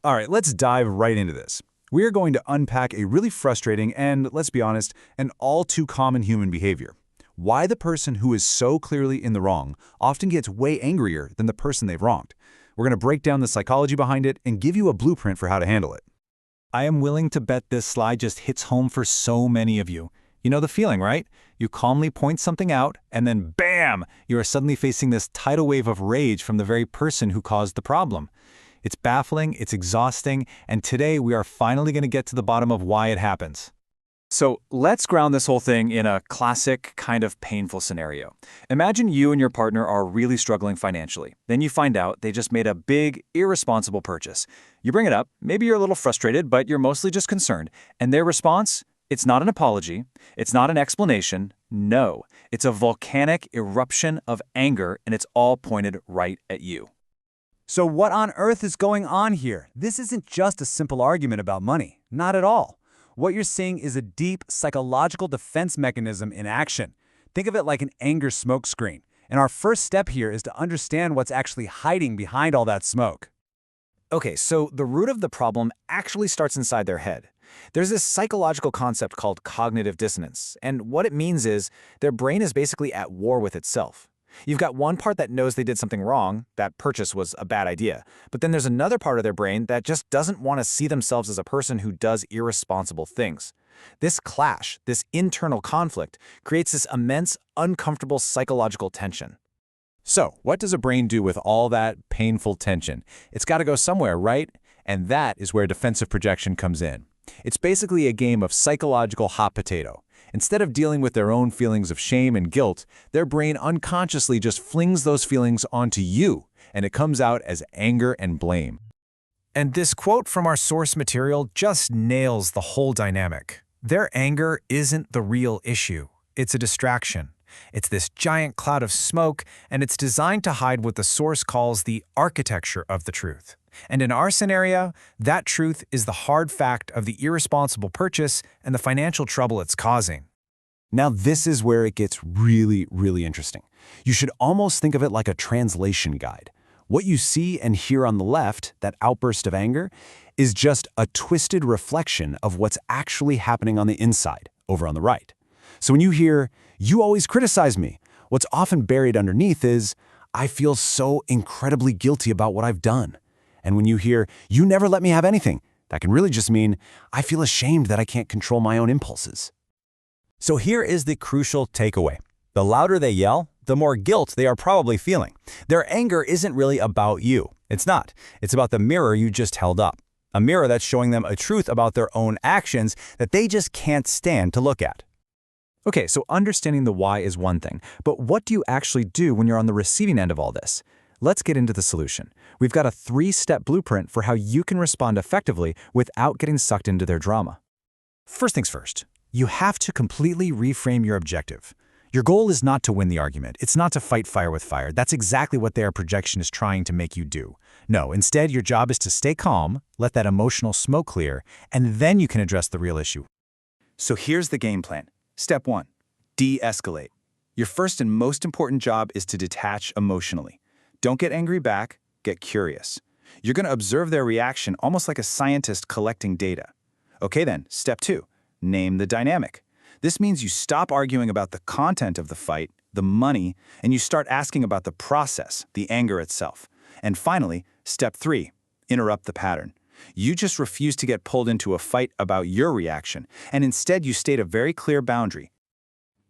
All right, let's dive right into this. We are going to unpack a really frustrating and, let's be honest, an all too common human behavior. Why the person who is so clearly in the wrong often gets way angrier than the person they've wronged. We're going to break down the psychology behind it and give you a blueprint for how to handle it. I am willing to bet this slide just hits home for so many of you. You know the feeling, right? You calmly point something out, and then bam! You are suddenly facing this tidal wave of rage from the very person who caused the problem. It's baffling, it's exhausting, and today we are finally going to get to the bottom of why it happens. So let's ground this whole thing in a classic kind of painful scenario. Imagine you and your partner are really struggling financially. Then you find out they just made a big, irresponsible purchase. You bring it up, maybe you're a little frustrated, but you're mostly just concerned. And their response? It's not an apology. It's not an explanation. No, it's a volcanic eruption of anger, and it's all pointed right at you. So what on earth is going on here? This isn't just a simple argument about money. Not at all. What you're seeing is a deep psychological defense mechanism in action. Think of it like an anger smokescreen. And our first step here is to understand what's actually hiding behind all that smoke. Okay, so the root of the problem actually starts inside their head. There's this psychological concept called cognitive dissonance, and what it means is their brain is basically at war with itself. You've got one part that knows they did something wrong, that purchase was a bad idea, but then there's another part of their brain that just doesn't want to see themselves as a person who does irresponsible things. This clash, this internal conflict, creates this immense, uncomfortable psychological tension. So, what does a brain do with all that painful tension? It's got to go somewhere, right? And that is where defensive projection comes in. It's basically a game of psychological hot potato. Instead of dealing with their own feelings of shame and guilt, their brain unconsciously just flings those feelings onto you, and it comes out as anger and blame. And this quote from our source material just nails the whole dynamic. Their anger isn't the real issue. It's a distraction. It's this giant cloud of smoke, and it's designed to hide what the source calls the architecture of the truth. And in our scenario, that truth is the hard fact of the irresponsible purchase and the financial trouble it's causing. Now this is where it gets really, really interesting. You should almost think of it like a translation guide. What you see and hear on the left, that outburst of anger, is just a twisted reflection of what's actually happening on the inside, over on the right. So when you hear, "You always criticize me," what's often buried underneath is, "I feel so incredibly guilty about what I've done." And when you hear, "You never let me have anything," that can really just mean, "I feel ashamed that I can't control my own impulses." So here is the crucial takeaway. The louder they yell, the more guilt they are probably feeling. Their anger isn't really about you. It's not. It's about the mirror you just held up. A mirror that's showing them a truth about their own actions that they just can't stand to look at. Okay, so understanding the why is one thing, but what do you actually do when you're on the receiving end of all this? Let's get into the solution. We've got a 3-step blueprint for how you can respond effectively without getting sucked into their drama. First things first, you have to completely reframe your objective. Your goal is not to win the argument. It's not to fight fire with fire. That's exactly what their projection is trying to make you do. No, instead, your job is to stay calm, let that emotional smoke clear, and then you can address the real issue. So here's the game plan. Step 1, de-escalate. Your first and most important job is to detach emotionally. Don't get angry back, get curious. You're going to observe their reaction almost like a scientist collecting data. Okay then, step 2, name the dynamic. This means you stop arguing about the content of the fight, the money, and you start asking about the process, the anger itself. And finally, step 3, interrupt the pattern. You just refuse to get pulled into a fight about your reaction, and instead you state a very clear boundary.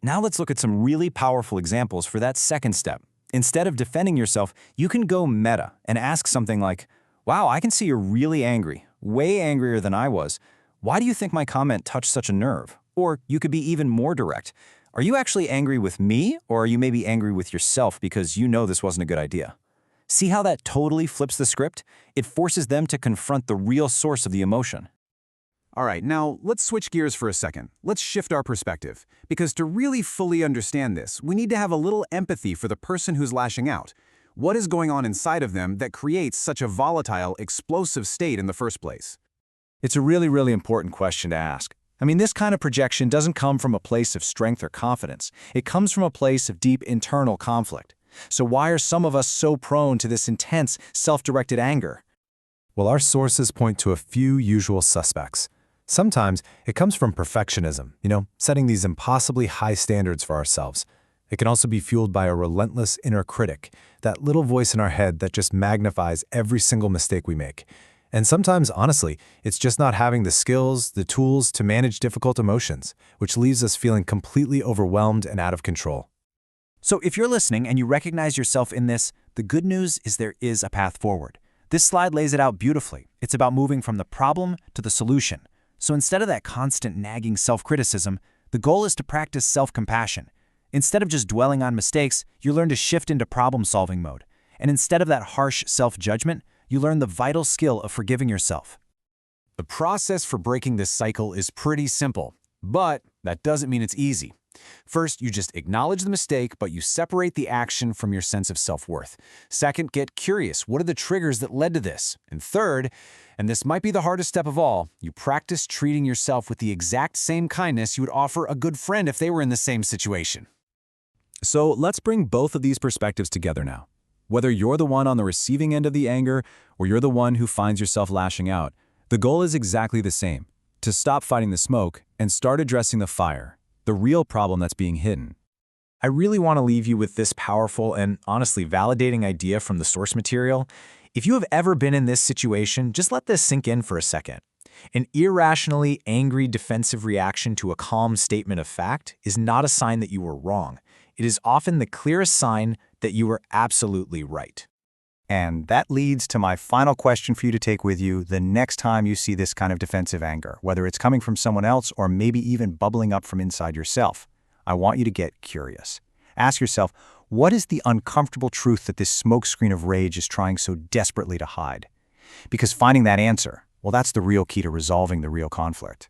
Now let's look at some really powerful examples for that second step. Instead of defending yourself, you can go meta and ask something like, "Wow, I can see you're really angry, way angrier than I was. Why do you think my comment touched such a nerve?" Or you could be even more direct. "Are you actually angry with me, or are you maybe angry with yourself because you know this wasn't a good idea?" See how that totally flips the script? It forces them to confront the real source of the emotion. All right, now let's switch gears for a second. Let's shift our perspective. Because to really fully understand this, we need to have a little empathy for the person who's lashing out. What is going on inside of them that creates such a volatile, explosive state in the first place? It's a really, really important question to ask. I mean, this kind of projection doesn't come from a place of strength or confidence. It comes from a place of deep internal conflict. So why are some of us so prone to this intense, self-directed anger? Well, our sources point to a few usual suspects. Sometimes it comes from perfectionism, setting these impossibly high standards for ourselves. It can also be fueled by a relentless inner critic, that little voice in our head that just magnifies every single mistake we make. And sometimes, honestly, it's just not having the skills, the tools to manage difficult emotions, which leaves us feeling completely overwhelmed and out of control. So if you're listening and you recognize yourself in this, the good news is there is a path forward. This slide lays it out beautifully. It's about moving from the problem to the solution. So instead of that constant nagging self-criticism, the goal is to practice self-compassion. Instead of just dwelling on mistakes, you learn to shift into problem-solving mode. And instead of that harsh self-judgment, you learn the vital skill of forgiving yourself. The process for breaking this cycle is pretty simple, but that doesn't mean it's easy. First, you just acknowledge the mistake, but you separate the action from your sense of self-worth. Second, get curious. What are the triggers that led to this? And third, and this might be the hardest step of all, you practice treating yourself with the exact same kindness you would offer a good friend if they were in the same situation. So let's bring both of these perspectives together now. Whether you're the one on the receiving end of the anger or you're the one who finds yourself lashing out, the goal is exactly the same: to stop fighting the smoke and start addressing the fire, the real problem that's being hidden. I really want to leave you with this powerful and honestly validating idea from the source material. If you have ever been in this situation, just let this sink in for a second. An irrationally angry defensive reaction to a calm statement of fact is not a sign that you were wrong. It is often the clearest sign that you were absolutely right. And that leads to my final question for you to take with you the next time you see this kind of defensive anger, whether it's coming from someone else or maybe even bubbling up from inside yourself. I want you to get curious. Ask yourself, what is the uncomfortable truth that this smokescreen of rage is trying so desperately to hide? Because finding that answer, well, that's the real key to resolving the real conflict.